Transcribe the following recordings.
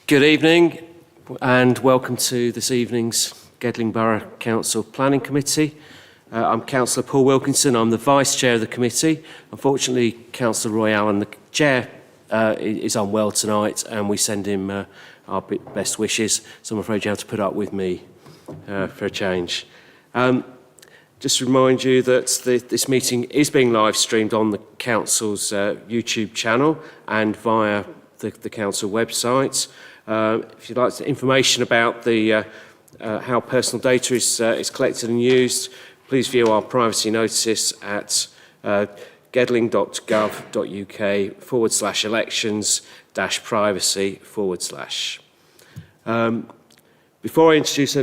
Good evening and welcome to this evening's Gedling Borough Council Planning Committee. I'm Councillor Paul Wilkinson, I'm the Vice Chair of the committee. Unfortunately, Councillor Roy Allen, the Chair, is unwell tonight and we send him our best wishes, so I'm afraid you have to put up with me for a change. Just to remind you that this meeting is being live streamed on the Council's YouTube channel and via the Council website. If you'd like information about how personal data is collected and used, please view our privacy notice at gedling.gov.uk/elections-privacy/. Before I introduce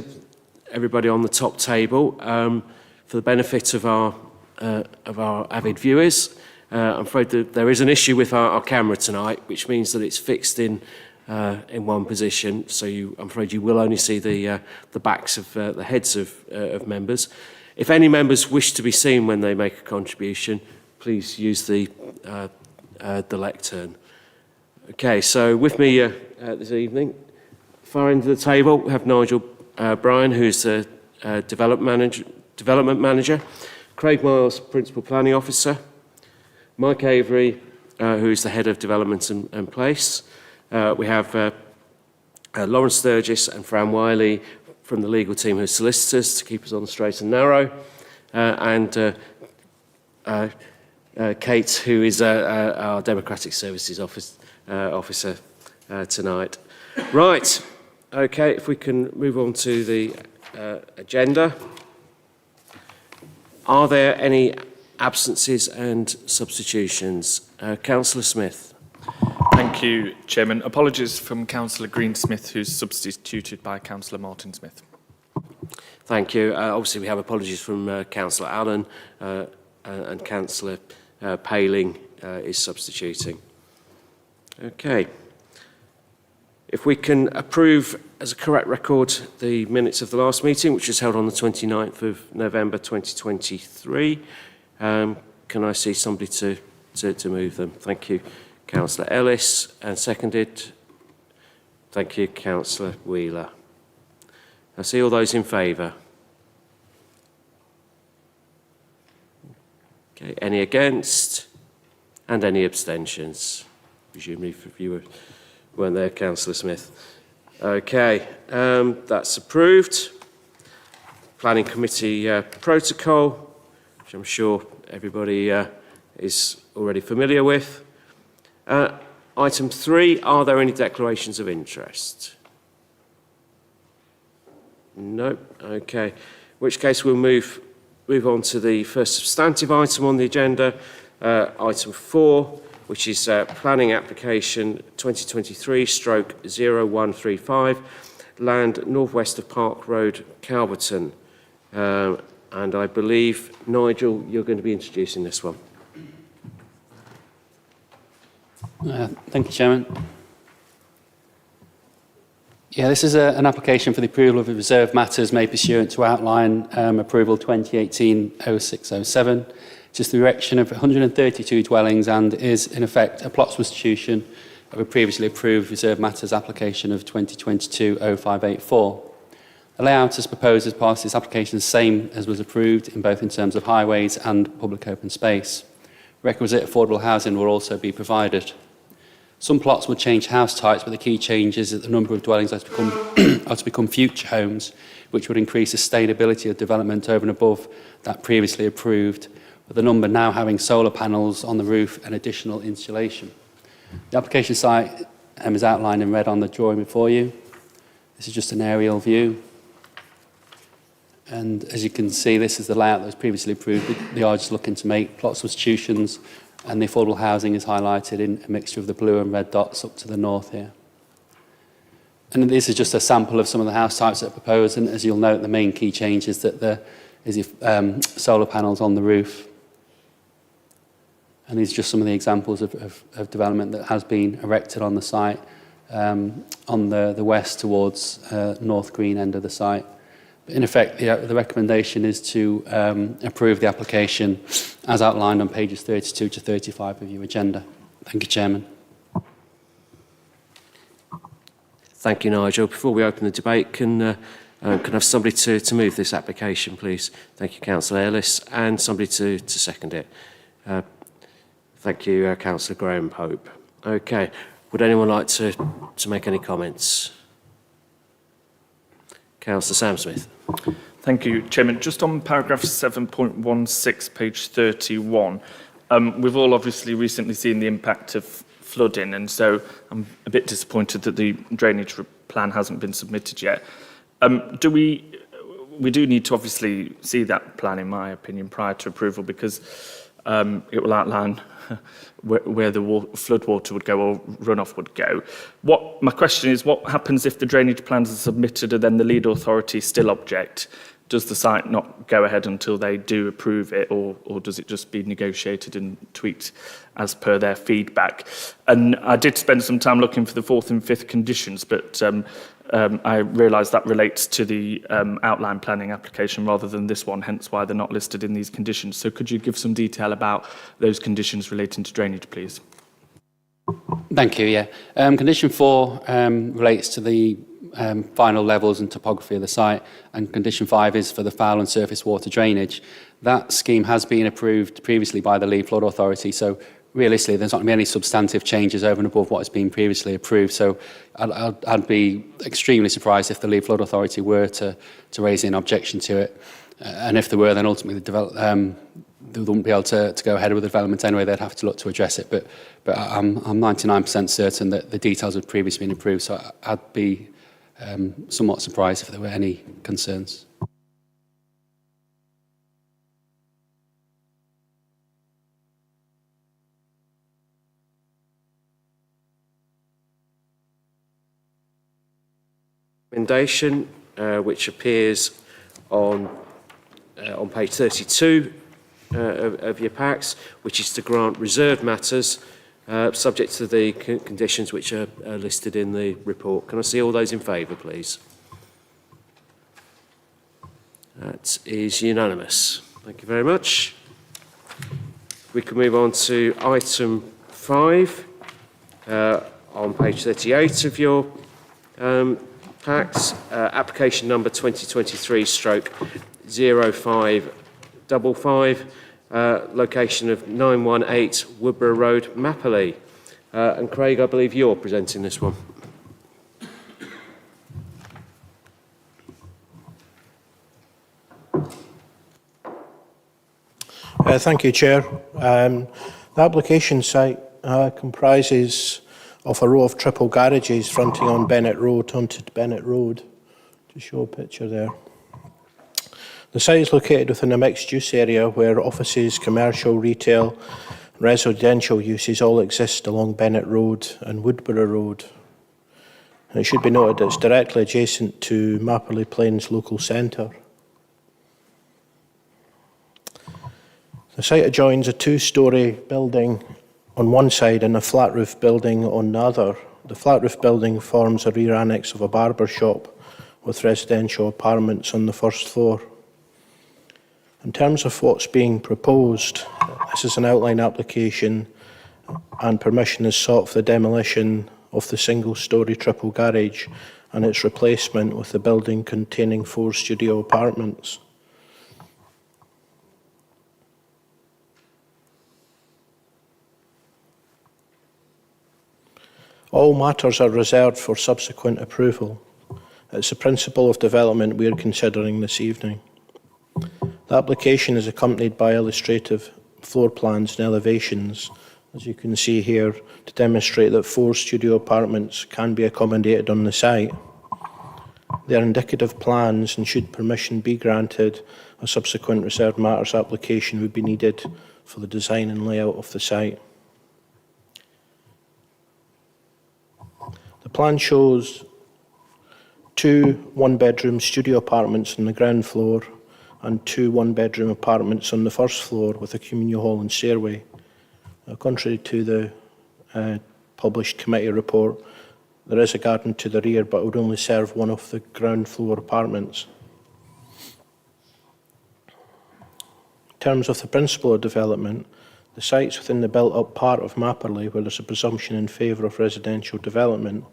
everybody on the top table, for the benefit of our avid viewers, I'm afraid that there is an issue with our camera tonight, which means that it's fixed in one position. So I'm afraid you will only see the backs of the heads of members. If any members wish to be seen when they make a contribution, please use the lectern. Okay, so with me this evening, far end of the table, we have Nigel Bryan, who's the development manager, Craig Miles, Principal Planning Officer, Mike Avery, who is the Head of Development and Place. We have Lawrence Sturgis and Fran Wiley from the legal team, who are solicitors, to keep us on the straight and narrow, and Kate, who is our Democratic Services Officer tonight. Right, okay, if we can move on to the agenda. Are there any absences and substitutions? Councillor Smith. Thank you, Chairman. Apologies from Councillor Greensmith, who's substituted by Councillor Martin Smith. Thank you. Obviously, we have apologies from Councillor Allen and Councillor Paling is substituting. Okay. If we can approve as a correct record the minutes of the last meeting, which was held on the 29th of November 2023, can I see somebody to move them? Thank you, Councillor Ellis, and seconded. Thank you, Councillor Wheeler. I see all those in favour. Okay, any against? And any abstentions? Presumably if you weren't there, Councillor Smith. Okay, that's approved. Planning Committee protocol, which I'm sure everybody is already familiar with. Item 3, are there any declarations of interest? No. Okay. In which case we'll move on to the first substantive item on the agenda, item 4, which is planning application 2023/0135, land northwest of Park Road, Calverton. And I believe, Nigel, you're going to be introducing this one. Thank you, Chairman. Yeah, this is an application for the approval of reserved matters made pursuant to outline approval 2018-0607, which is the erection of 132 dwellings and is, in effect, a plot substitution of a previously approved reserved matters application of 2022-0584. The layout as proposed as part of this application is the same as was approved in terms of highways and public open space. Requisite affordable housing will also be provided. Some plots will change house types, but the key change is that the number of dwellings are to become future homes, which would increase sustainability of development over and above that previously approved, with the number now having solar panels on the roof and additional insulation. The application site is outlined in red on the drawing before you. This is just an aerial view. And as you can see, this is the layout that was previously approved. They are just looking to make plot substitutions, and the affordable housing is highlighted in a mixture of the blue and red dots up to the north here. And this is just a sample of some of the house types that are proposed, and as you'll note, the main key change is that there is solar panels on the roof. And these are just some of the examples of development that has been erected on the site, on the west towards North Green end of the site. In effect, the recommendation is to approve the application as outlined on pages 32 to 35 of your agenda. Thank you, Chairman. Thank you, Nigel. Before we open the debate, can I have somebody to move this application, please? Thank you, Councillor Ellis, and somebody to second it. Thank you, Councillor Graham Pope. Okay. Would anyone like to make any comments? Councillor Sam Smith. Thank you, Chairman. Just on paragraph 7.16, page 31, we've all obviously recently seen the impact of flooding, and so I'm a bit disappointed that the drainage plan hasn't been submitted yet. We do need to obviously see that plan, in my opinion, prior to approval, because it will outline where the floodwater would go or runoff would go. My question is, what happens if the drainage plans are submitted and then the lead authority still object? Does the site not go ahead until they do approve it, or does it just be negotiated and tweaked as per their feedback? And I did spend some time looking for the fourth and fifth conditions, but I realise that relates to the outline planning application rather than this one, hence why they're not listed in these conditions. So could you give some detail about those conditions relating to drainage, please? Thank you, yeah. Condition 4 relates to the final levels and topography of the site, and condition 5 is for the foul and surface water drainage. That scheme has been approved previously by the Lead Flood Authority, so realistically there's not going to be any substantive changes over and above what has been previously approved. So I'd be extremely surprised if the Lead Flood Authority were to raise an objection to it, and if there were, then ultimately they wouldn't be able to go ahead with the development anyway. They'd have to look to address it, but I'm 99% certain that the details had previously been approved, so I'd be somewhat surprised if there were any concerns. Recommendation, which appears on page 32 of your packs, which is to grant reserved matters subject to the conditions which are listed in the report. Can I see all those in favour, please? That is unanimous. Thank you very much. We can move on to item 5 on page 38 of your packs. Application number 2023/0555. Location of 918 Woodborough Road, Mapperley. And Craig, I believe you're presenting this one. Thank you, Chair. The application site comprises of a row of triple garages fronting on Bennett Road onto Bennett Road. To show a picture there. The site is located within a mixed-use area where offices, commercial, retail, residential uses all exist along Bennett Road and Woodborough Road. And it should be noted that it's directly adjacent to Mapperley Plains Local Centre. The site adjoins a two-storey building on one side and a flat roof building on the other. The flat roof building forms a rear annex of a barber shop with residential apartments on the first floor. In terms of what's being proposed, this is an outline application and permission is sought for the demolition of the single-storey triple garage and its replacement with the building containing 4 studio apartments. All matters are reserved for subsequent approval. It's the principle of development we are considering this evening. The application is accompanied by illustrative floor plans and elevations, as you can see here, to demonstrate that 4 studio apartments can be accommodated on the site. They are indicative plans, and should permission be granted, a subsequent reserved matters application would be needed for the design and layout of the site. The plan shows 2 one-bedroom studio apartments on the ground floor and 2 one-bedroom apartments on the first floor with a communal hall and stairway. Contrary to the published committee report, there is a garden to the rear, but it would only serve one of the ground floor apartments. In terms of the principle of development, the site's within the built-up part of Mapperley, where there's a presumption in favour of residential development,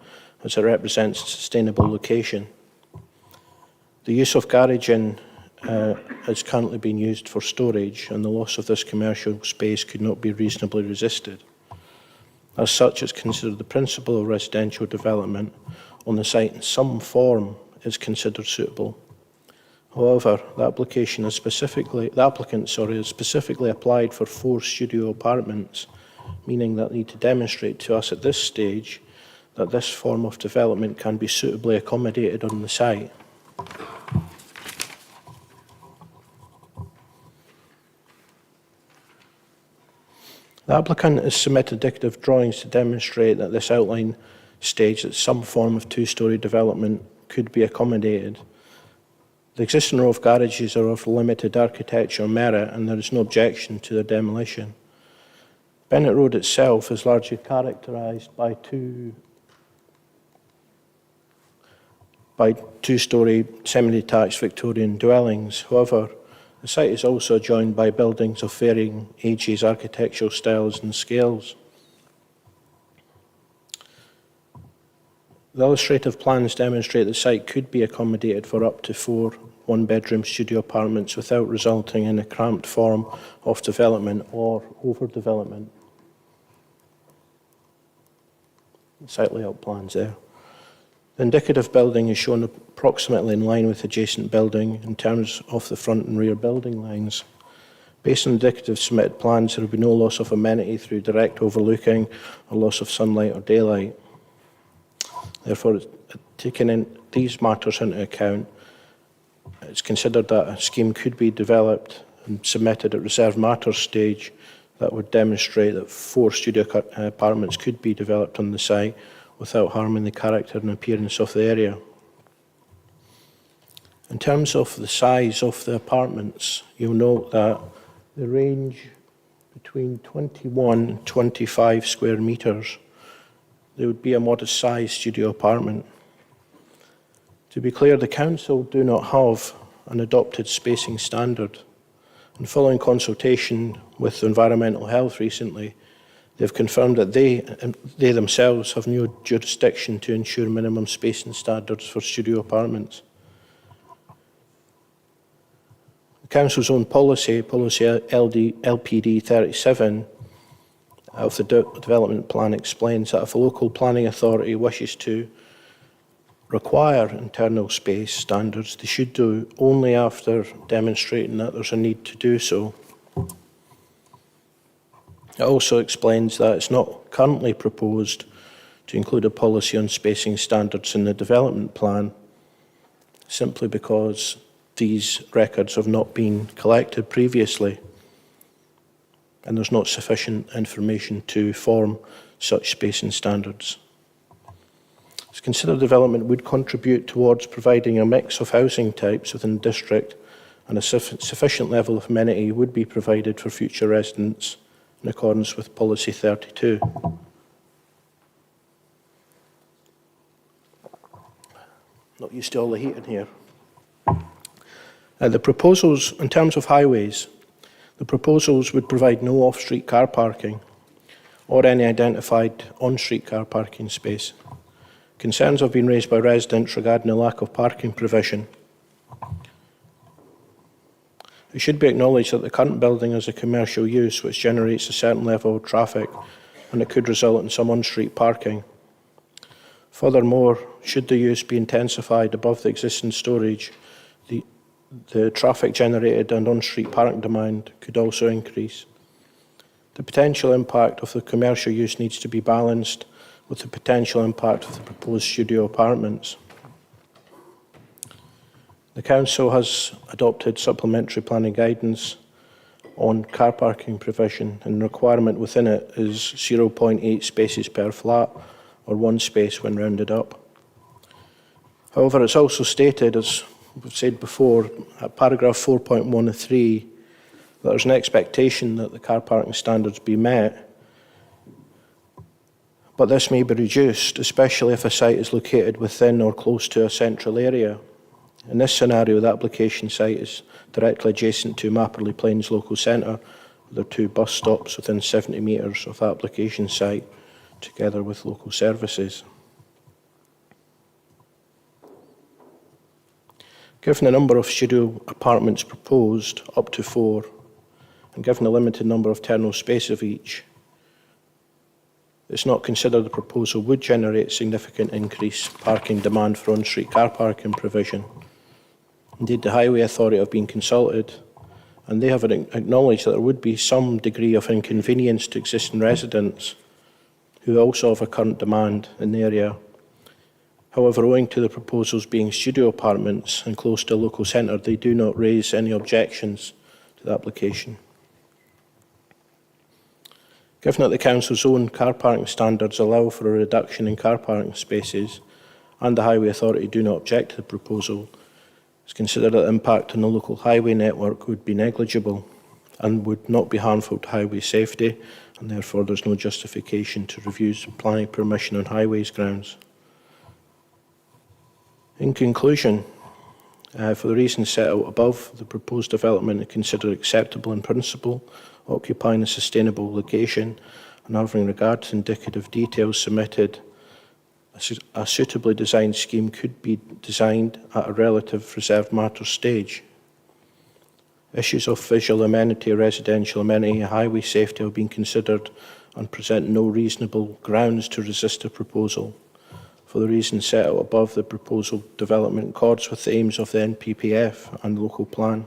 as it represents a sustainable location. The use of garaging is currently being used for storage, and the loss of this commercial space could not be reasonably resisted. As such, it's considered the principle of residential development on the site in some form is considered suitable. However, the applicant has specifically applied for 4 studio apartments, meaning that they need to demonstrate to us at this stage that this form of development can be suitably accommodated on the site. The applicant has submitted indicative drawings to demonstrate that this outline stage that some form of 2-storey development could be accommodated. The existing row of garages are of limited architectural merit, and there is no objection to their demolition. Bennett Road itself is largely characterised by 2-storey semi-detached Victorian dwellings. However, the site is also adjoined by buildings of varying ages, architectural styles and scales. The illustrative plans demonstrate the site could be accommodated for up to 4 one-bedroom studio apartments without resulting in a cramped form of development or overdevelopment. Site layout plans there. The indicative building is shown approximately in line with adjacent building in terms of the front and rear building lines. Based on indicative submitted plans, there will be no loss of amenity through direct overlooking or loss of sunlight or daylight. Therefore, taking in these matters into account, it's considered that a scheme could be developed and submitted at reserved matters stage that would demonstrate that 4 studio apartments could be developed on the site without harming the character and appearance of the area. In terms of the size of the apartments, you'll note that they range between 21 and 25 square metres. They would be a modest-sized studio apartment. To be clear, the council do not have an adopted spacing standard, and following consultation with Environmental Health recently, they've confirmed that they themselves have no jurisdiction to ensure minimum spacing standards for studio apartments. The council's own policy LPD 37 of the development plan explains that if a local planning authority wishes to require internal space standards, they should do only after demonstrating that there's a need to do so. It also explains that it's not currently proposed to include a policy on spacing standards in the development plan, simply because these records have not been collected previously, and there's not sufficient information to form such spacing standards. It's considered development would contribute towards providing a mix of housing types within the district, and a sufficient level of amenity would be provided for future residents in accordance with Policy 32. Not used to all the heat in here. The proposals, in terms of highways, the proposals would provide no off-street car parking or any identified on-street car parking space. Concerns have been raised by residents regarding the lack of parking provision. It should be acknowledged that the current building is a commercial use which generates a certain level of traffic, and it could result in some on-street parking. Furthermore, should the use be intensified above the existing storage, the traffic generated and on-street parking demand could also increase. The potential impact of the commercial use needs to be balanced with the potential impact of the proposed studio apartments. The Council has adopted supplementary planning guidance on car parking provision, and the requirement within it is 0.8 spaces per flat, or 1 space when rounded up. However, it's also stated, as we've said before, at paragraph 4.1 of 3, that there's an expectation that the car parking standards be met, but this may be reduced, especially if a site is located within or close to a central area. In this scenario, the application site is directly adjacent to Mapperley Plains Local Centre. There are 2 bus stops within 70 metres of the application site, together with local services. Given the number of studio apartments proposed, up to 4, and given the limited number of terminal space of each, it's not considered the proposal would generate significant increased parking demand for on-street car parking provision. Indeed, the Highway Authority have been consulted, and they have acknowledged that there would be some degree of inconvenience to existing residents who also have a current demand in the area. However, owing to the proposals being studio apartments and close to a local centre, they do not raise any objections to the application. Given that the Council's own car parking standards allow for a reduction in car parking spaces and the Highway Authority do not object to the proposal, it's considered that the impact on the local highway network would be negligible and would not be harmful to highway safety, and therefore there's no justification to refuse planning permission on highways grounds. In conclusion, for the reasons set out above, the proposed development is considered acceptable in principle, occupying a sustainable location, and having regard to indicative details submitted, a suitably designed scheme could be designed at a relative reserved matter stage. Issues of visual amenity, residential amenity, and highway safety have been considered and present no reasonable grounds to resist the proposal. For the reasons set out above, the proposal development accords with the aims of the NPPF and the local plan.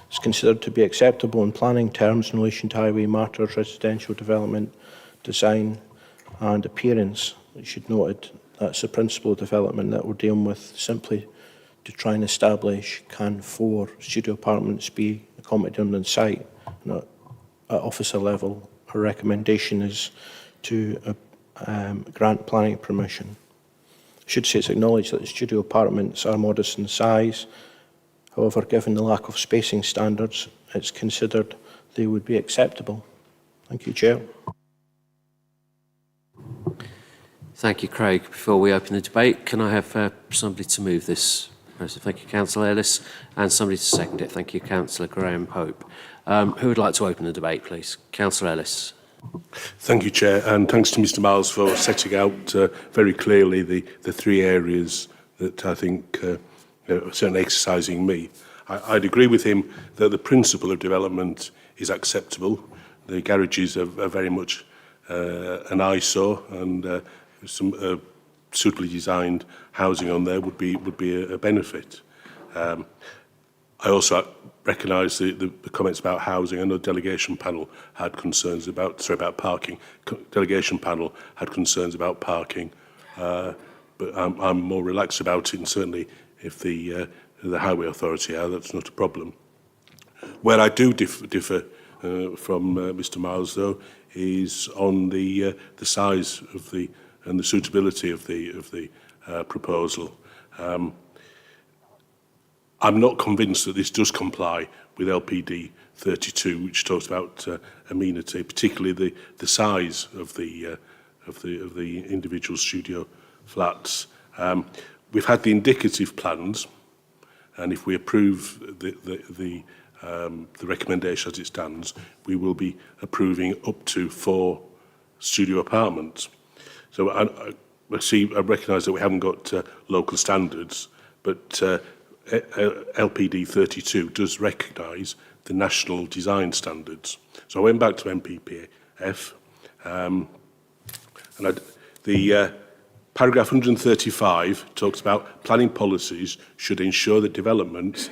It's considered to be acceptable in planning terms in relation to highway matters, residential development, design and appearance. It should note that's the principal development that we're dealing with, simply to try and establish can 4 studio apartments be accommodated on site. At officer level, our recommendation is to grant planning permission. I should say it's acknowledged that the studio apartments are modest in size. However, given the lack of spacing standards, it's considered they would be acceptable. Thank you, Chair. Thank you, Craig. Before we open the debate, can I have somebody to move this? Thank you, Councillor Ellis, and somebody to second it. Thank you, Councillor Graham Pope. Who would like to open the debate, please? Councillor Ellis. Thank you, Chair, and thanks to Mr Miles for setting out very clearly the 3 areas that I think are certainly exercising me. I'd agree with him that the principle of development is acceptable. The garages are very much an eyesore, and some suitably designed housing on there would be a benefit. I also recognise the comments about housing. I know the delegation panel had concerns about parking. Delegation panel had concerns about parking, but I'm more relaxed about it, and certainly if the Highway Authority are, that's not a problem. Where I do differ from Mr Miles, though, is on the size of and the suitability of the proposal. I'm not convinced that this does comply with LPD 32, which talks about amenity, particularly the size of the individual studio flats. We've had the indicative plans, and if we approve the recommendation as it stands, we will be approving up to 4 studio apartments. So I recognise that we haven't got local standards, but LPD 32 does recognise the national design standards. So I went back to NPPF, and the paragraph 135 talks about planning policies should ensure that developments,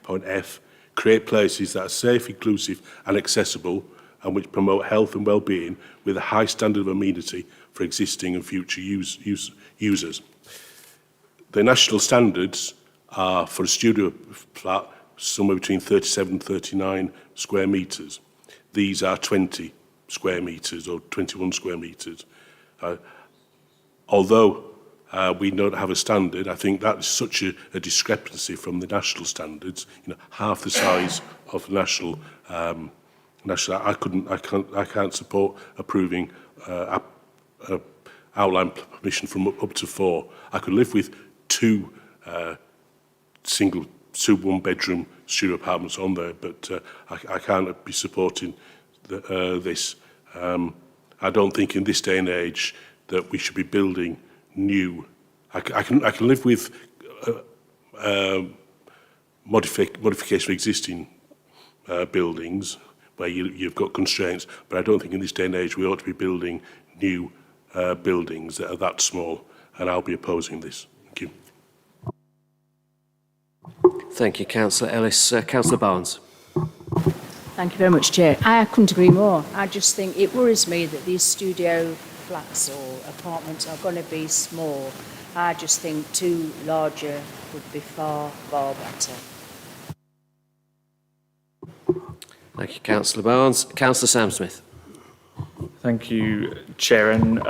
point F, create places that are safe, inclusive and accessible, and which promote health and well-being with a high standard of amenity for existing and future users. The national standards are for a studio flat somewhere between 37 and 39 square metres. These are 20 square metres or 21 square metres. Although we don't have a standard, I think that is such a discrepancy from the national standards. You know, half the size of national. I can't support approving outline permission from up to 4. I could live with 2 single 1-bedroom studio apartments on there, but I can't be supporting this. I don't think in this day and age that we should be building new. I can live with modification of existing buildings where you've got constraints, but I don't think in this day and age we ought to be building new buildings that are that small, and I'll be opposing this. Thank you. Thank you, Councillor Ellis. Councillor Barnes. Thank you very much, Chair. I couldn't agree more. I just think it worries me that these studio flats or apartments are going to be small. I just think two larger would be far, far better. Thank you, Councillor Barnes. Councillor Sam Smith. Thank you, Chair. And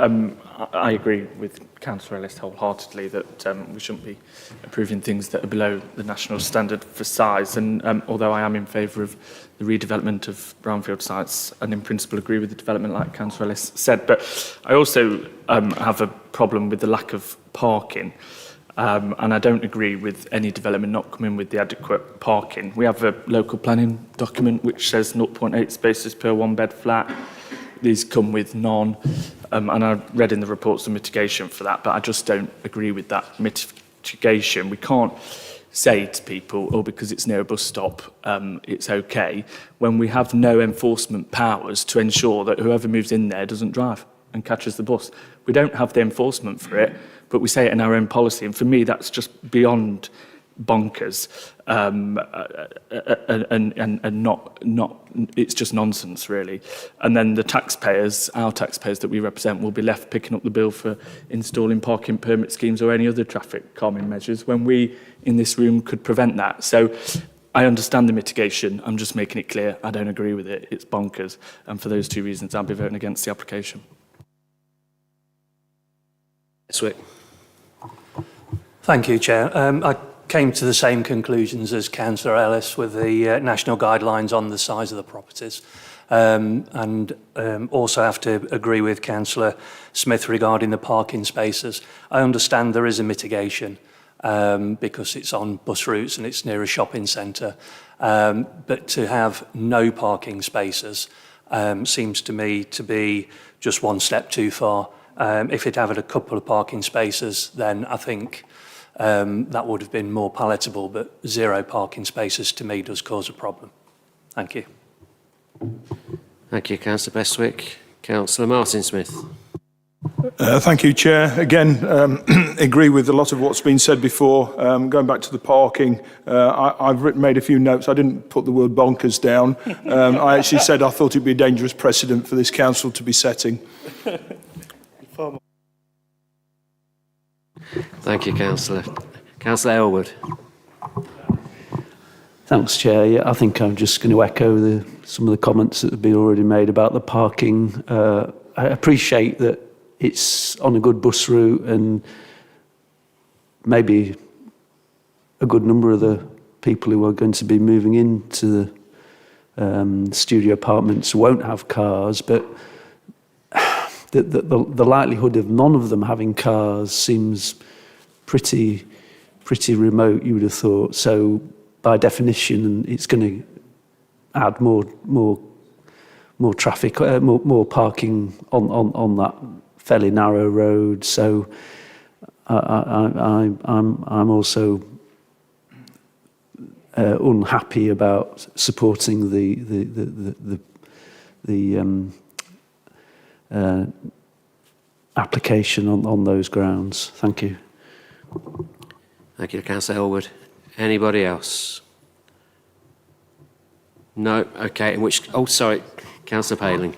I agree with Councillor Ellis wholeheartedly that we shouldn't be approving things that are below the national standard for size. And although I am in favour of the redevelopment of brownfield sites and in principle agree with the development like Councillor Ellis said, but I also have a problem with the lack of parking. And I don't agree with any development not coming with the adequate parking. We have a local planning document which says 0.8 spaces per one bed flat. These come with none. And I read in the reports the mitigation for that, but I just don't agree with that mitigation. We can't say to people, oh, because it's near a bus stop, it's okay, when we have no enforcement powers to ensure that whoever moves in there doesn't drive and catches the bus. We don't have the enforcement for it, but we say it in our own policy. And for me, that's just beyond bonkers. And not it's just nonsense, really. And then the taxpayers, our taxpayers that we represent, will be left picking up the bill for installing parking permit schemes or any other traffic calming measures when we in this room could prevent that. So I understand the mitigation. I'm just making it clear I don't agree with it. It's bonkers. And for those two reasons, I'll be voting against the application. Swick. Thank you, Chair. I came to the same conclusions as Councillor Ellis with the national guidelines on the size of the properties. And also have to agree with Councillor Smith regarding the parking spaces. I understand there is a mitigation because it's on bus routes and it's near a shopping centre. But to have no parking spaces seems to me to be just one step too far. If it had a couple of parking spaces, then I think that would have been more palatable, but zero parking spaces to me does cause a problem. Thank you. Thank you, Councillor Bestwick. Councillor Martin Smith. Thank you, Chair. Again, agree with a lot of what's been said before. Going back to the parking, I've made a few notes. I didn't put the word bonkers down. I actually said I thought it'd be a dangerous precedent for this council to be setting. Thank you, Councillor. Councillor Elwood. Thanks, Chair. Yeah, I think I'm just going to echo some of the comments that have been already made about the parking. I appreciate that it's on a good bus route and maybe a good number of the people who are going to be moving into the studio apartments won't have cars, but the likelihood of none of them having cars seems pretty remote, you would have thought. So by definition, it's going to add more traffic, more parking on that fairly narrow road. So I'm also unhappy about supporting the application on those grounds. Thank you. Thank you, Councillor Elwood. Anybody else? No? Okay, in which... Oh, sorry, Councillor Paling.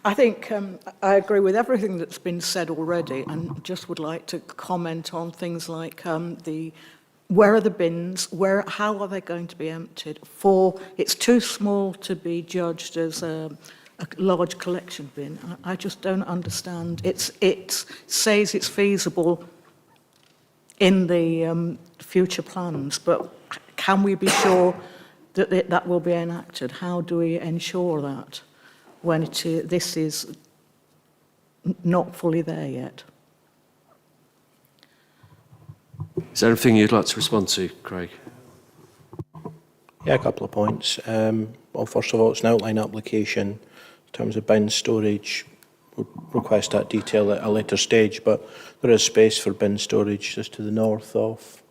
I think I agree with everything that's been said already and just would like to comment on things like where are the bins, how are they going to be emptied? It's too small to be judged as a large collection bin. I just don't understand. It says it's feasible in the future plans, but can we be sure that that will be enacted? How do we ensure that when this is not fully there yet? Is there anything you'd like to respond to, Craig? Yeah, a couple of points. Well, first of all, it's an outline application in terms of bin storage. We'll request that detail at a later stage, but there is space for bin storage just to the north of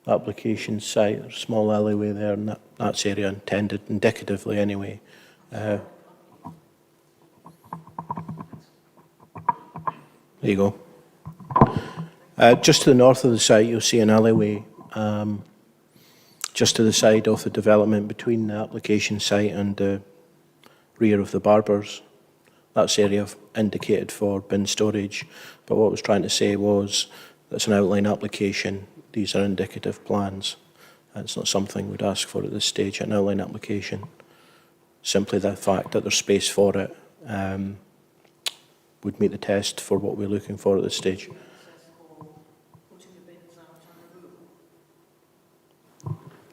application site. There's a small alleyway there, and that's area intended indicatively anyway. There you go. Just to the north of the site, you'll see an alleyway just to the side of the development between the application site and the rear of the Barbers. That's the area I've indicated for bin storage. But what I was trying to say was that's an outline application. These are indicative plans. It's not something we'd ask for at this stage, an outline application. Simply the fact that there's space for it would meet the test for what we're looking for at this stage.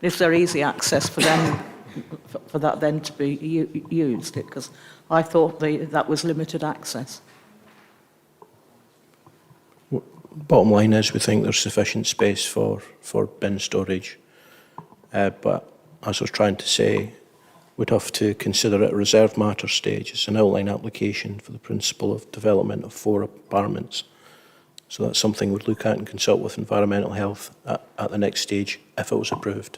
Is there easy access for them, for that then to be used? Because I thought that was limited access. Bottom line is we think there's sufficient space for bin storage. But as I was trying to say, we'd have to consider it a reserved matter stage. It's an outline application for the principle of development of 4 apartments. So that's something we'd look at and consult with environmental health at the next stage if it was approved.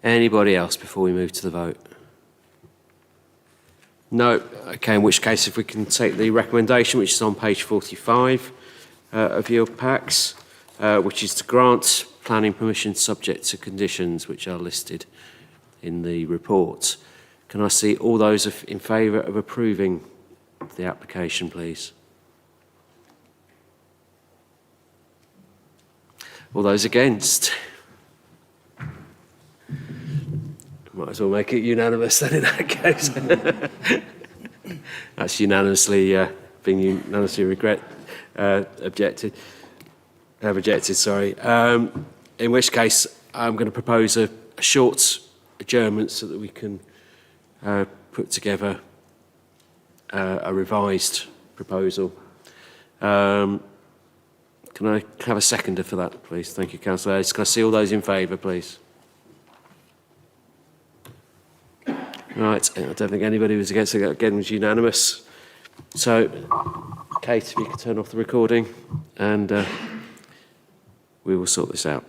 Anybody else before we move to the vote? No? Okay, in which case if we can take the recommendation, which is on page 45 of your packs, which is to grant planning permission subject to conditions which are listed in the report. Can I see all those in favour of approving the application, please? All those against? Might as well make it unanimous then in that case. That's being unanimously rejected, sorry. In which case, I'm going to propose a short adjournment so that we can put together a revised proposal. Can I have a seconder for that, please? Thank you, Councillor Ellis. Can I see all those in favour, please? Right, I don't think anybody was against it. Again, was unanimous. So, Kate, if you could turn off the recording, and we will sort this out.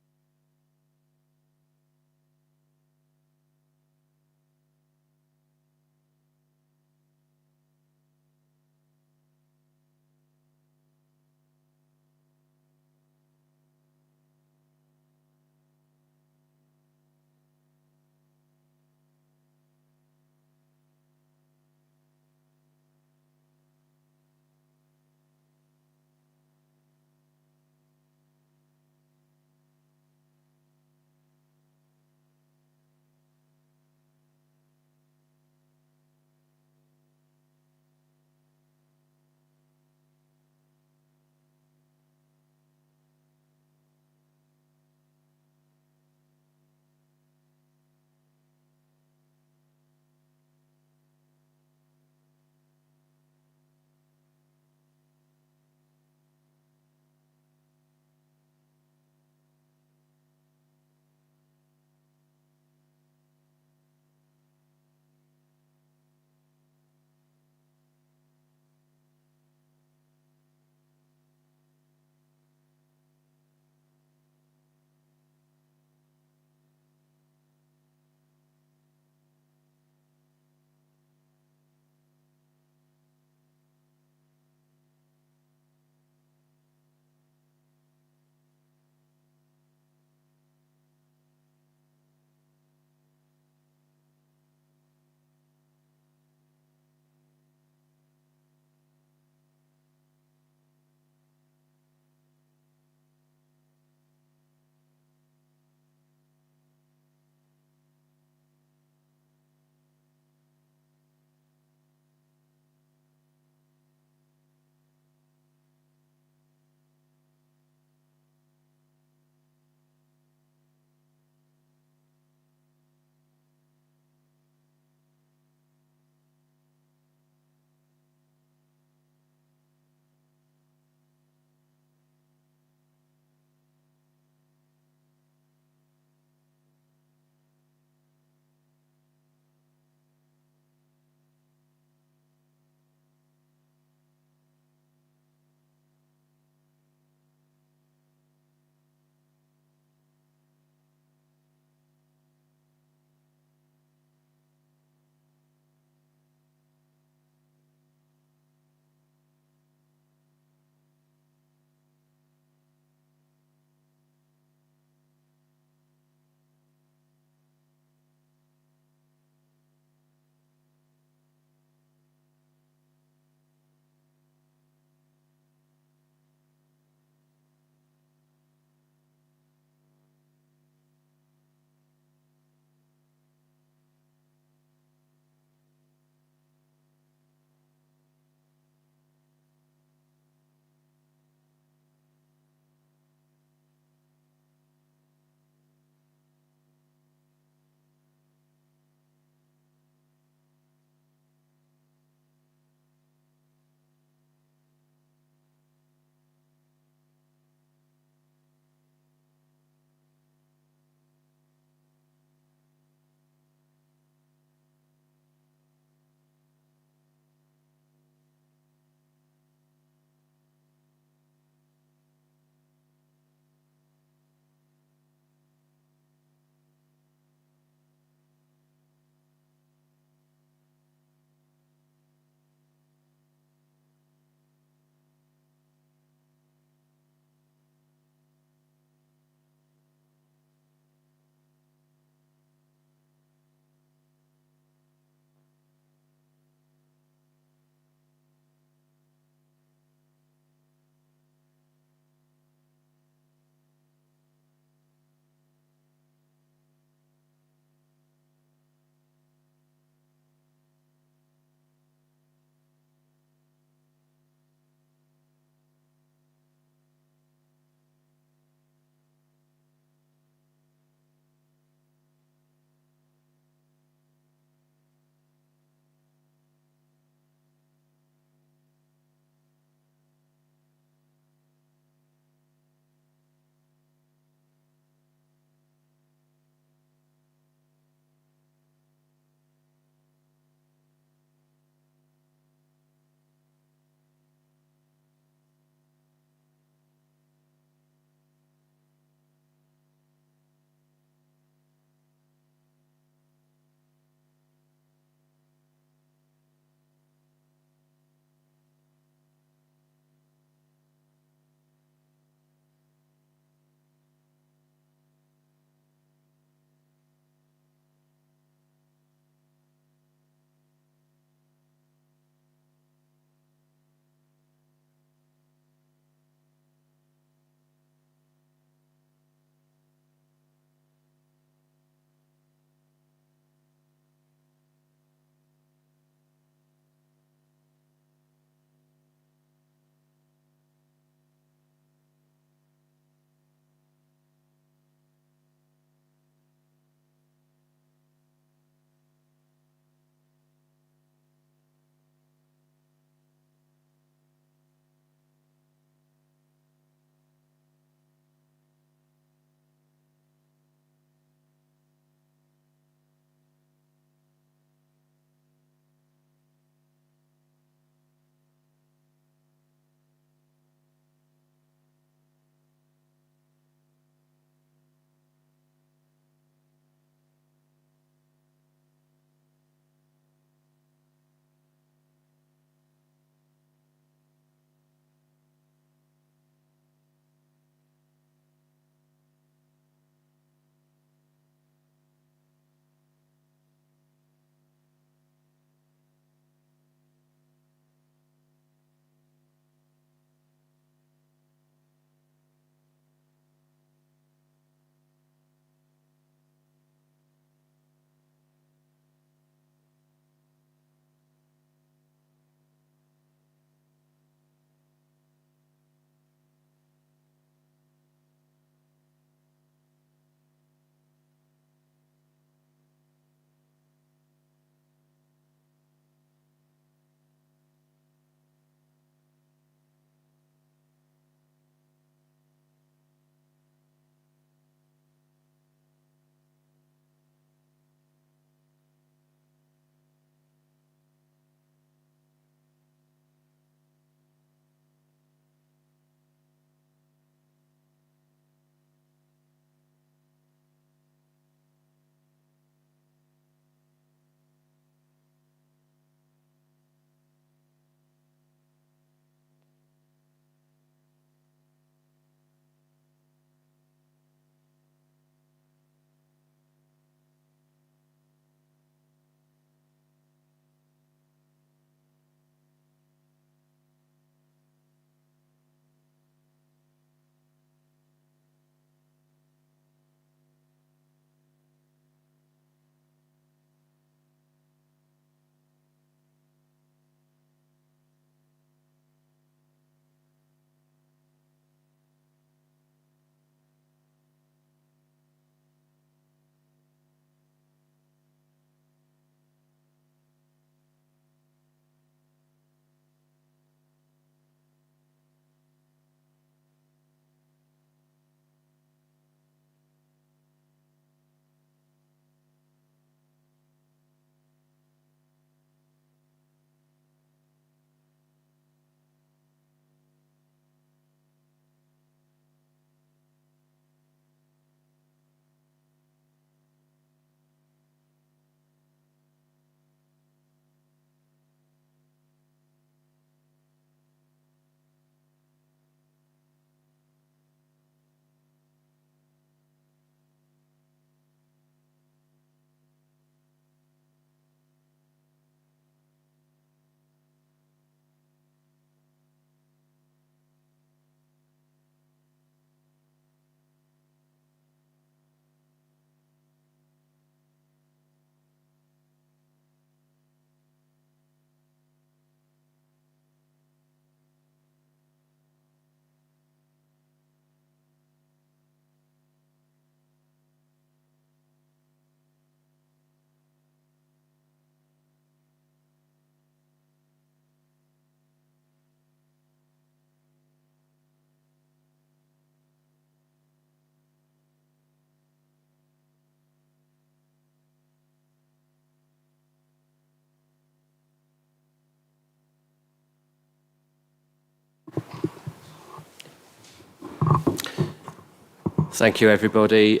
Thank you, everybody.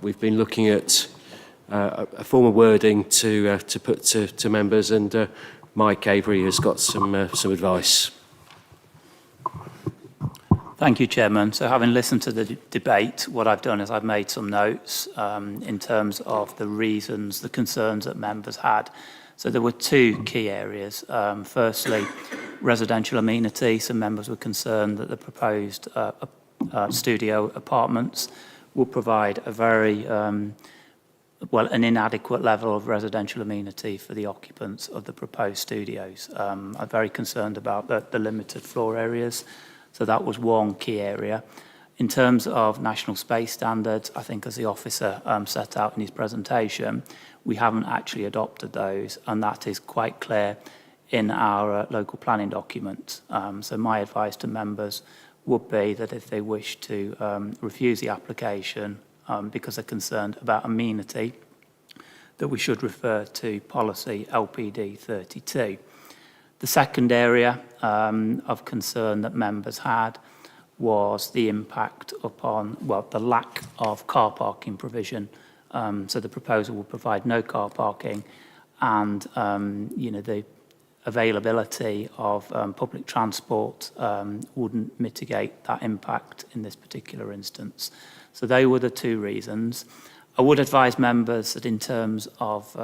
We've been looking at a form of wording to put to members, and Mike Avery has got some advice. Thank you, Chairman. So having listened to the debate, what I've done is I've made some notes in terms of the reasons, the concerns that members had. So there were two key areas. Firstly, residential amenity. Some members were concerned that the proposed studio apartments will provide a very, an inadequate level of residential amenity for the occupants of the proposed studios. I'm very concerned about the limited floor areas. So that was one key area. In terms of national space standards, I think as the officer set out in his presentation, we haven't actually adopted those, and that is quite clear in our local planning document. So my advice to members would be that if they wish to refuse the application because they're concerned about amenity, that we should refer to policy LPD 32. The second area of concern that members had was the impact upon, the lack of car parking provision. So the proposal will provide no car parking, and the availability of public transport wouldn't mitigate that impact in this particular instance. So they were the two reasons. I would advise members that in terms of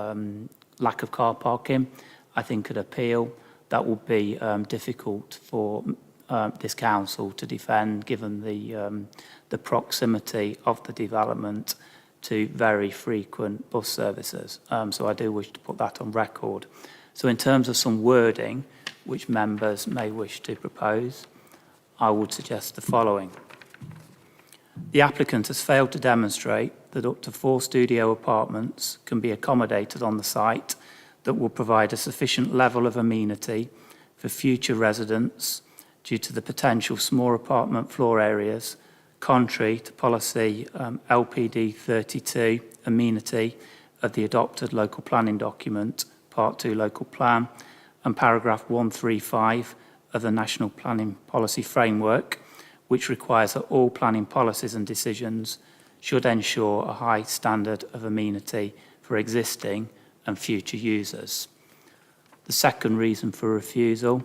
lack of car parking, I think at appeal, that will be difficult for this council to defend, given the proximity of the development to very frequent bus services. So I do wish to put that on record. So in terms of some wording, which members may wish to propose, I would suggest the following. The applicant has failed to demonstrate that up to 4 studio apartments can be accommodated on the site that will provide a sufficient level of amenity for future residents due to the potential small apartment floor areas, contrary to policy LPD 32 amenity of the adopted local planning document, Part 2 Local Plan, and paragraph 135 of the National Planning Policy Framework, which requires that all planning policies and decisions should ensure a high standard of amenity for existing and future users. The second reason for refusal,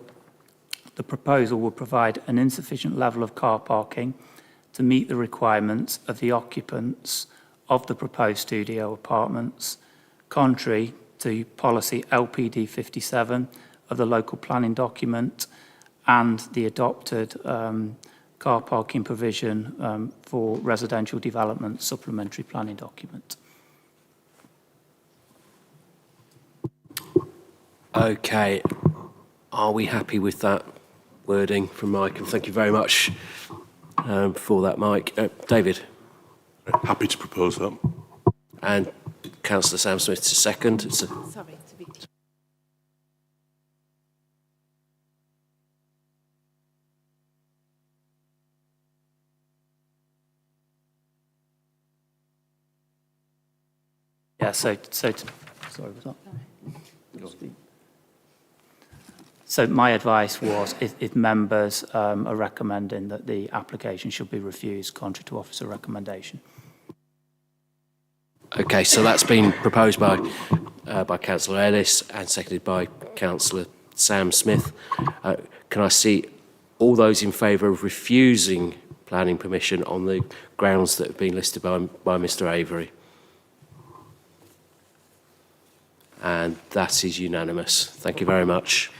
the proposal will provide an insufficient level of car parking to meet the requirements of the occupants of the proposed studio apartments, contrary to policy LPD 57 of the local planning document and the adopted car parking provision for residential development supplementary planning document. Okay, are we happy with that wording from Mike? And thank you very much for that, Mike. David? Happy to propose that. And Councillor Sam Smith to second. Sorry, to be clear. Yeah, sorry, was that? So my advice was, if members are recommending that the application should be refused contrary to officer recommendation. Okay, so that's been proposed by Councillor Ellis and seconded by Councillor Sam Smith. Can I see all those in favour of refusing planning permission on the grounds that have been listed by Mr Avery? And that is unanimous. Thank you very much.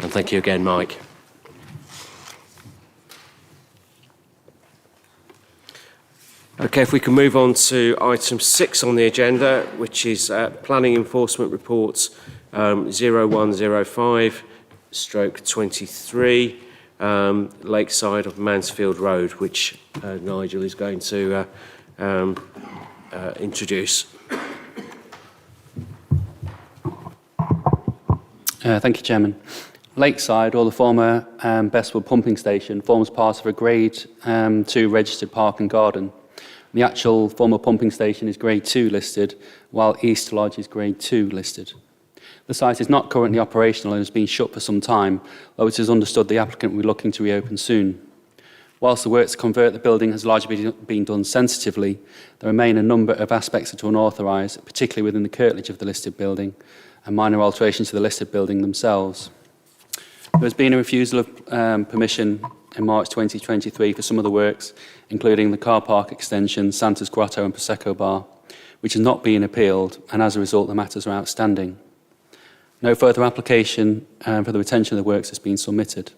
And thank you again, Mike. Okay, if we can move on to item 6 on the agenda, which is Planning Enforcement Reports 0105/23, Lakeside of Mansfield Road, which Nigel is going to introduce. Thank you, Chairman. Lakeside, or the former Bestwood pumping station, forms part of a Grade 2 registered park and garden. The actual former pumping station is Grade 2 listed, while East Lodge is Grade 2 listed. The site is not currently operational and has been shut for some time, though it is understood the applicant will be looking to reopen soon. Whilst the work to convert the building has largely been done sensitively, there remain a number of aspects that are unauthorised, particularly within the curtilage of the listed building and minor alterations to the listed building themselves. There has been a refusal of permission in March 2023 for some of the works, including the car park extension, Santa's Grotto and Prosecco Bar, which has not been appealed, and as a result the matters are outstanding. No further application for the retention of the works has been submitted.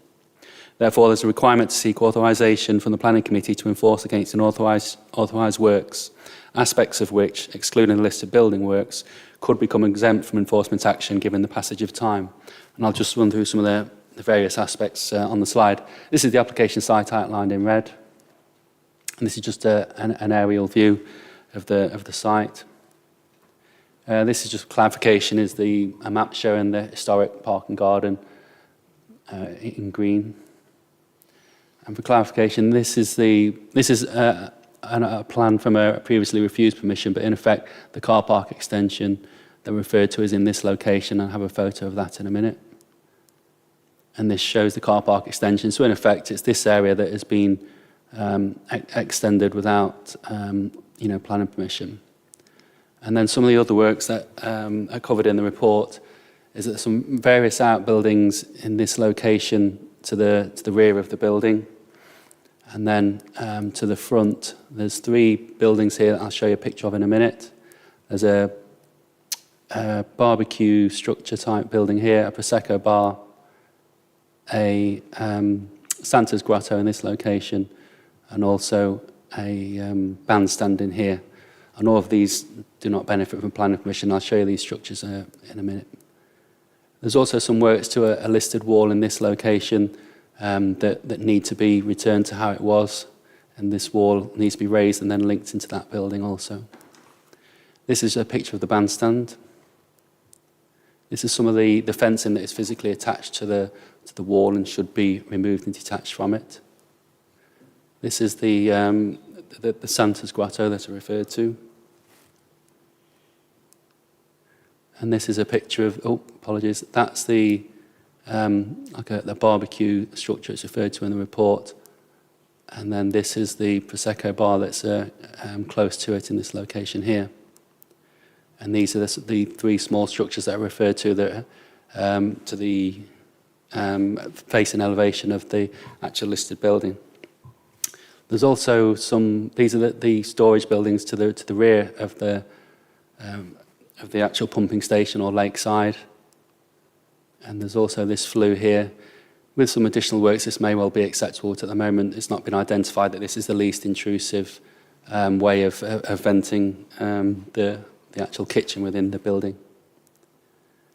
Therefore, there's a requirement to seek authorisation from the Planning Committee to enforce against unauthorised works, aspects of which, excluding the listed building works, could become exempt from enforcement action given the passage of time. And I'll just run through some of the various aspects on the slide. This is the application site outlined in red. And this is just an aerial view of the site. This is just clarification, is a map showing the historic park and garden in green. And for clarification, this is a plan from a previously refused permission, but in effect, the car park extension that referred to is in this location. I'll have a photo of that in a minute. And this shows the car park extension. So in effect, it's this area that has been extended without, planning permission. And then some of the other works that are covered in the report is that some various outbuildings in this location to the rear of the building. And then to the front, there's 3 buildings here that I'll show you a picture of in a minute. There's a barbecue structure type building here, a Prosecco bar, a Santa's Grotto in this location, and also a bandstand in here. And all of these do not benefit from planning permission. I'll show you these structures in a minute. There's also some works to a listed wall in this location that need to be returned to how it was, and this wall needs to be raised and then linked into that building also. This is a picture of the bandstand. This is some of the fencing that is physically attached to the wall and should be removed and detached from it. This is the Santa's Grotto that I referred to. And this is a picture of, apologies, that's the barbecue structure it's referred to in the report. And then this is the Prosecco bar that's close to it in this location here. And these are the 3 small structures that are referred to that to the face and elevation of the actual listed building. There's also these are the storage buildings to the rear of the actual pumping station or lakeside. And there's also this flue here. With some additional works, this may well be acceptable, but at the moment it's not been identified that this is the least intrusive way of venting the actual kitchen within the building.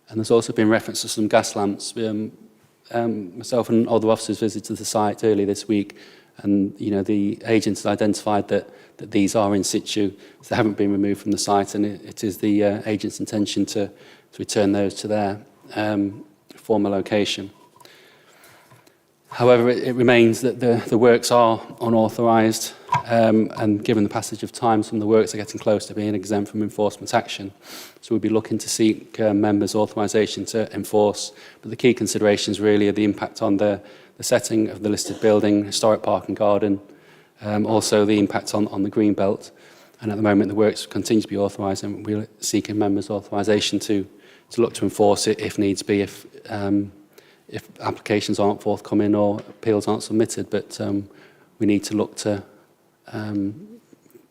And there's also been reference to some gas lamps. Myself and other officers visited the site earlier this week, and the agents had identified that these are in situ, so they haven't been removed from the site, and it is the agent's intention to return those to their former location. However, it remains that the works are unauthorised, and given the passage of time, some of the works are getting close to being exempt from enforcement action. So we'll be looking to seek members' authorisation to enforce. But the key considerations really are the impact on the setting of the listed building, historic park and garden, also the impact on the green belt. And at the moment, the works continue to be authorised, and we're seeking members' authorisation to look to enforce it if needs be, if applications aren't forthcoming or appeals aren't submitted. But we need to look to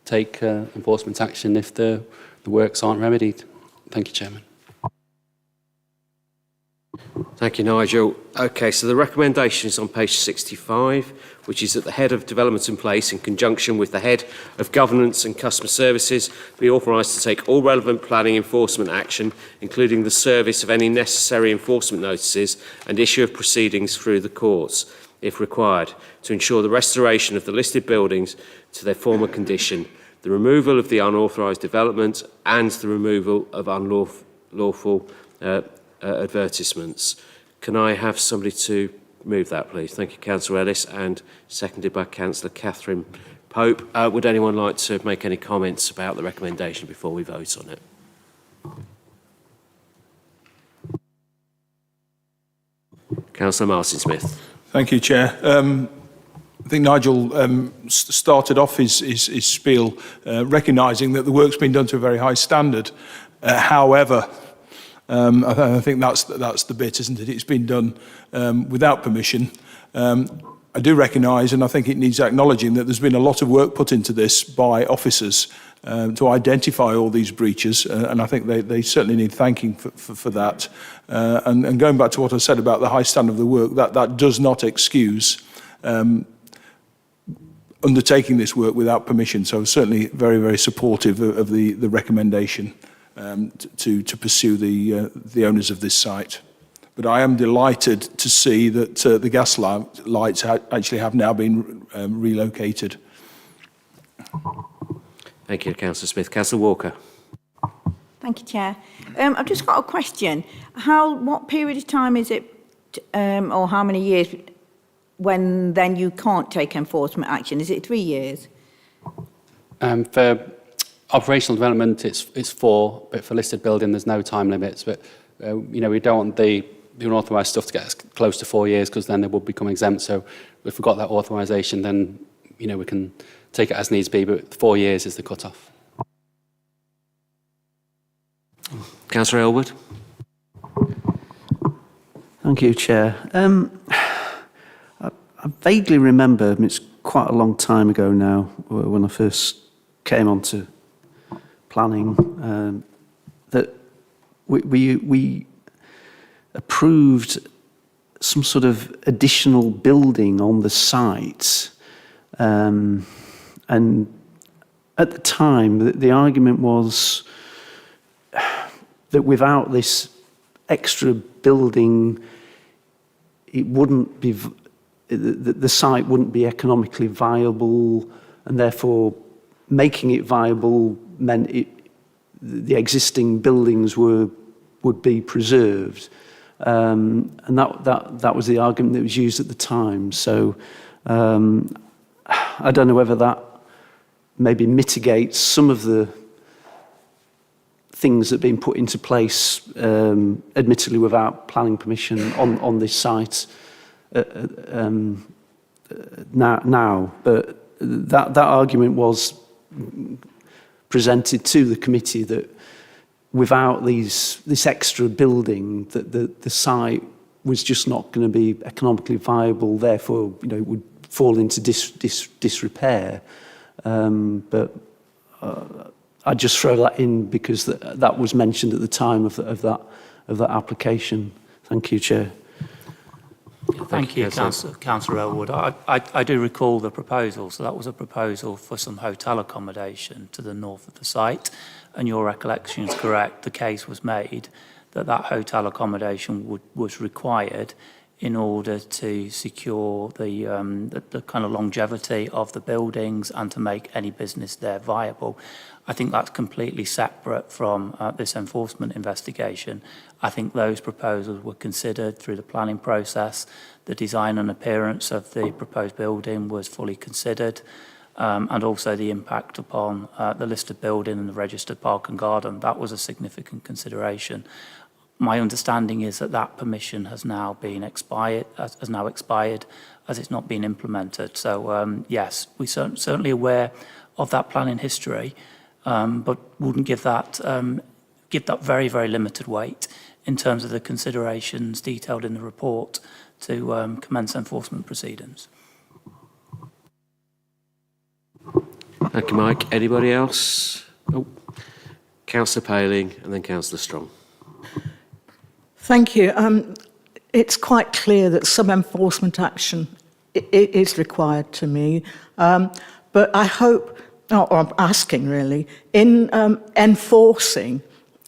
take enforcement action if the works aren't remedied. Thank you, Chairman. Thank you, Nigel. Okay, so the recommendation is on page 65, which is that the head of development and place, in conjunction with the head of governance and customer services, be authorised to take all relevant planning enforcement action, including the service of any necessary enforcement notices and issue of proceedings through the courts, if required, to ensure the restoration of the listed buildings to their former condition, the removal of the unauthorised development, and the removal of unlawful advertisements. Can I have somebody to move that, please? Thank you, Councillor Ellis, and seconded by Councillor Catherine Pope. Would anyone like to make any comments about the recommendation before we vote on it? Councillor Martin Smith. Thank you, Chair. I think Nigel started off his spiel recognising that the work's been done to a very high standard. However, I think that's the bit, isn't it? It's been done without permission. I do recognise, and I think it needs acknowledging, that there's been a lot of work put into this by officers to identify all these breaches, and I think they certainly need thanking for that. And going back to what I said about the high standard of the work, that does not excuse undertaking this work without permission. So certainly very, very supportive of the recommendation to pursue the owners of this site. But I am delighted to see that the gas lights actually have now been relocated. Thank you, Councillor Smith. Councillor Walker. Thank you, Chair. I've just got a question. What period of time is it, or how many years, when then you can't take enforcement action? Is it 3 years? For operational development, it's 4, but for listed building, there's no time limits. But we don't want the unauthorised stuff to get us close to 4 years, because then they would become exempt. So if we've got that authorisation, then we can take it as needs be. But 4 years is the cut-off. Councillor Elwood. Thank you, Chair. I vaguely remember, it's quite a long time ago now, when I first came onto planning, that we approved some sort of additional building on the site. And at the time, the argument was that without this extra building, it wouldn't be, the site wouldn't be economically viable, and therefore making it viable meant the existing buildings would be preserved. And that was the argument that was used at the time. So I don't know whether that maybe mitigates some of the things that have been put into place, admittedly without planning permission, on this site now. But that argument was presented to the committee, that without this extra building, that the site was just not going to be economically viable, therefore it would fall into disrepair. But I just throw that in because that was mentioned at the time of that application. Thank you, Chair. Thank you, Councillor Elwood. I do recall the proposal. So that was a proposal for some hotel accommodation to the north of the site, and your recollection is correct. The case was made that hotel accommodation was required in order to secure the kind of longevity of the buildings and to make any business there viable. I think that's completely separate from this enforcement investigation. I think those proposals were considered through the planning process. The design and appearance of the proposed building was fully considered, and also the impact upon the listed building and the registered park and garden. That was a significant consideration. My understanding is that permission has now been expired, as it's not been implemented. So yes, we're certainly aware of that planning history, but wouldn't give that very, very limited weight in terms of the considerations detailed in the report to commence enforcement proceedings. Thank you, Mike. Anybody else? Oh, Councillor Paling and then Councillor Strong. Thank you. It's quite clear that some enforcement action is required to me, but I hope, or I'm asking really, in enforcing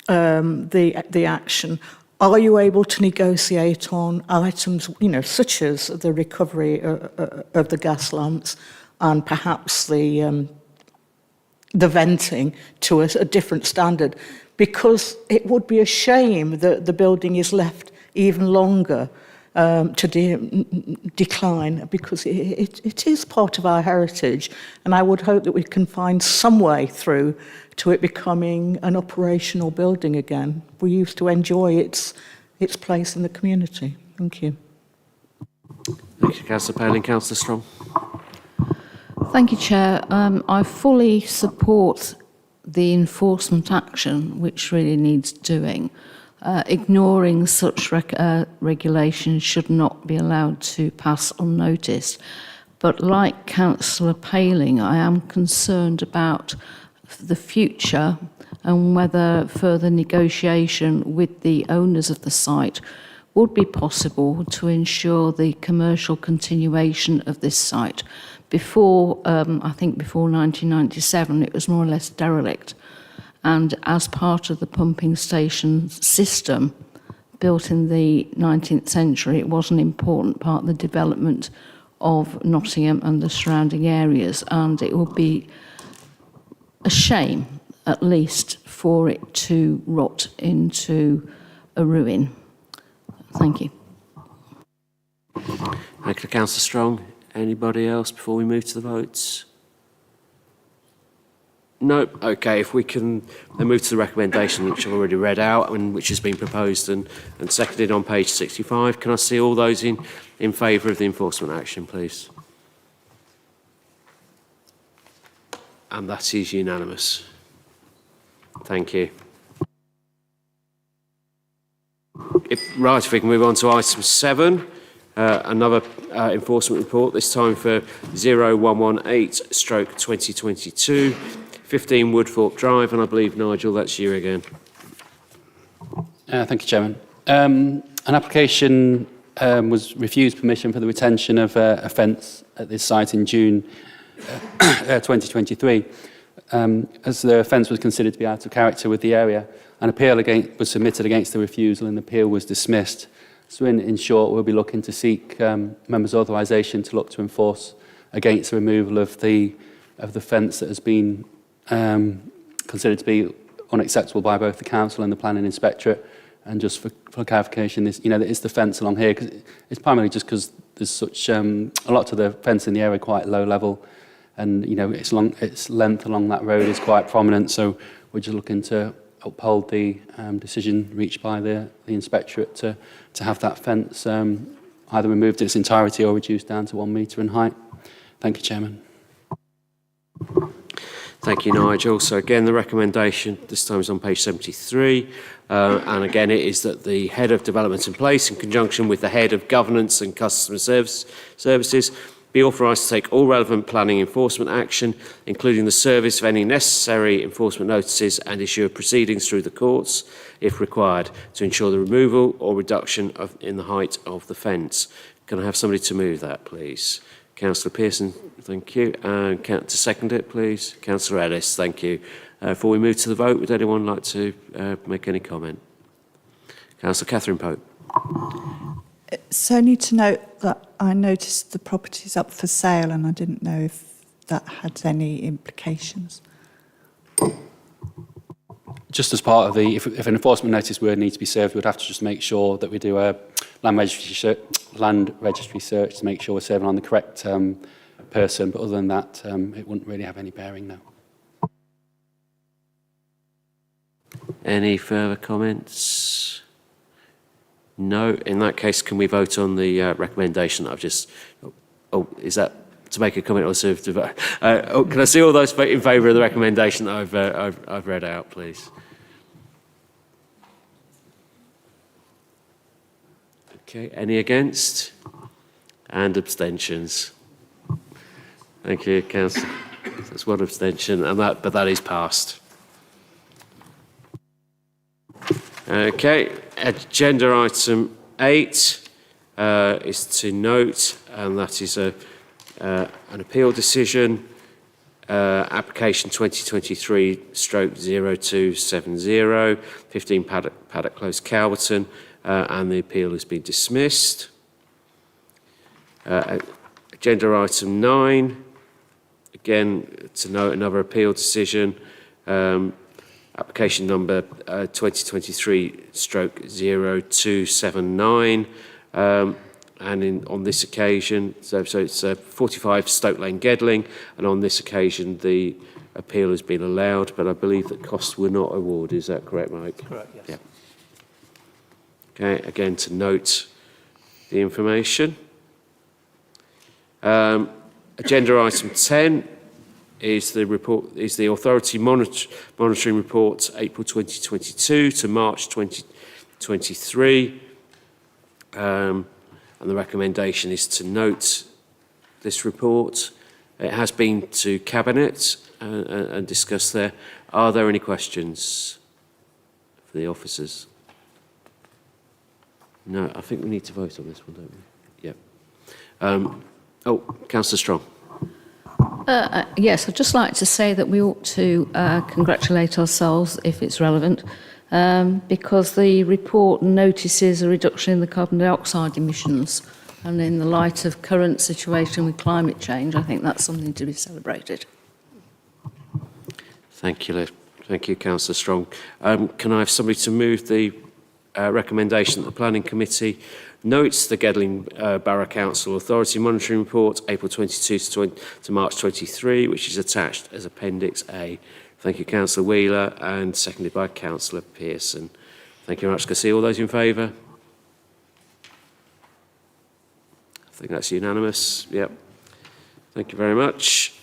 the action, are you able to negotiate on items, such as the recovery of the gas lamps and perhaps the venting to a different standard? Because it would be a shame that the building is left even longer to decline, because it is part of our heritage, and I would hope that we can find some way through to it becoming an operational building again. We used to enjoy its place in the community. Thank you. Thank you, Councillor Paling. Councillor Strong. Thank you, Chair. I fully support the enforcement action, which really needs doing. Ignoring such regulations should not be allowed to pass unnoticed. But like Councillor Paling, I am concerned about the future and whether further negotiation with the owners of the site would be possible to ensure the commercial continuation of this site. Before, I think before 1997, it was more or less derelict. And as part of the pumping station system built in the 19th century, it was an important part of the development of Nottingham and the surrounding areas. And it would be a shame, at least, for it to rot into a ruin. Thank you. Thank you, Councillor Strong. Anybody else before we move to the votes? No. Okay, if we can then move to the recommendation, which I've already read out and which has been proposed and seconded on page 65. Can I see all those in favour of the enforcement action, please? And that is unanimous. Thank you. If we can move on to item 7, another enforcement report, this time for 0118/2022, 15 Woodthorpe Drive, and I believe, Nigel, that's you again. Thank you, Chairman. An application was refused permission for the retention of a fence at this site in June 2023. As the fence was considered to be out of character with the area, an appeal was submitted against the refusal and the appeal was dismissed. So in short, we'll be looking to seek members' authorisation to look to enforce against the removal of the fence that has been considered to be unacceptable by both the council and the planning inspectorate. And just for clarification, it's the fence along here, because it's primarily just because there's such a lot of the fence in the area quite low level, and its length along that road is quite prominent. So we're just looking to uphold the decision reached by the inspectorate to have that fence either removed in its entirety or reduced down to 1 metre in height. Thank you, Chairman. Thank you, Nigel. So again, the recommendation this time is on page 73. And again, it is that the Head of Development and Place, in conjunction with the Head of Governance and Customer Services, be authorised to take all relevant planning enforcement action, including the service of any necessary enforcement notices and issue of proceedings through the courts, if required, to ensure the removal or reduction in the height of the fence. Can I have somebody to move that, please? Councillor Pearson, thank you. And to second it, please. Councillor Ellis, thank you. Before we move to the vote, would anyone like to make any comment? Councillor Catherine Pope. It's only to note that I noticed the property's up for sale and I didn't know if that had any implications. Just as part of if an enforcement notice were need to be served, we'd have to just make sure that we do a land registry search to make sure we're serving on the correct person. But other than that, it wouldn't really have any bearing now. Any further comments? No. In that case, can we vote on the recommendation that I've just... Oh, is that to make a comment or serve to vote? Can I see all those in favour of the recommendation that I've read out, please? Okay. Any against? And abstentions? Thank you, Councillor. That's one abstention, but that is passed. Okay, agenda item 8 is to note, and that is an appeal decision, application 2023/0270, 15 Paddock Close, Calverton, and the appeal has been dismissed. Agenda item 9, again to note another appeal decision, application number 2023/0279, and on this occasion, so it's 45 Stoke Lane, Gedling, and on this occasion the appeal has been allowed, but I believe that costs were not awarded. Is that correct, Mike? Correct, yes. Yeah. Okay, again to note the information. Agenda item 10 is the authority monitoring report April 2022 to March 2023. And the recommendation is to note this report. It has been to Cabinet and discussed there. Are there any questions for the officers? No, I think we need to vote on this one, don't we? Yeah. Councillor Strong. Yes, I'd just like to say that we ought to congratulate ourselves, if it's relevant, because the report notices a reduction in the carbon dioxide emissions. And in the light of current situation with climate change, I think that's something to be celebrated. Thank you, Liv. Thank you, Councillor Strong. Can I have somebody to move the recommendation that the Planning Committee notes the Gedling Borough Council Authority Monitoring Report, April 22 to March 23, which is attached as Appendix A. Thank you, Councillor Wheeler, and seconded by Councillor Pearson. Thank you very much. Can I see all those in favour? I think that's unanimous. Yep. Thank you very much.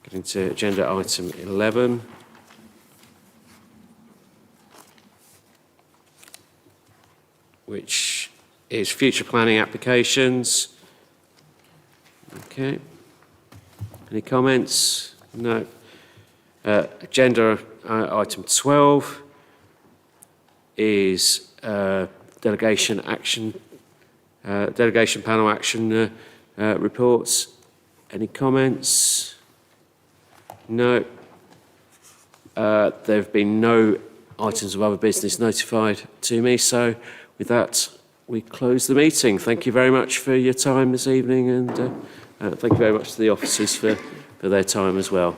Getting to agenda item 11. Which is future planning applications. Okay. Any comments? No. Agenda item 12 is delegation panel action reports. Any comments? No. There have been no items of other business notified to me, so with that, we close the meeting. Thank you very much for your time this evening, and thank you very much to the officers for their time as well.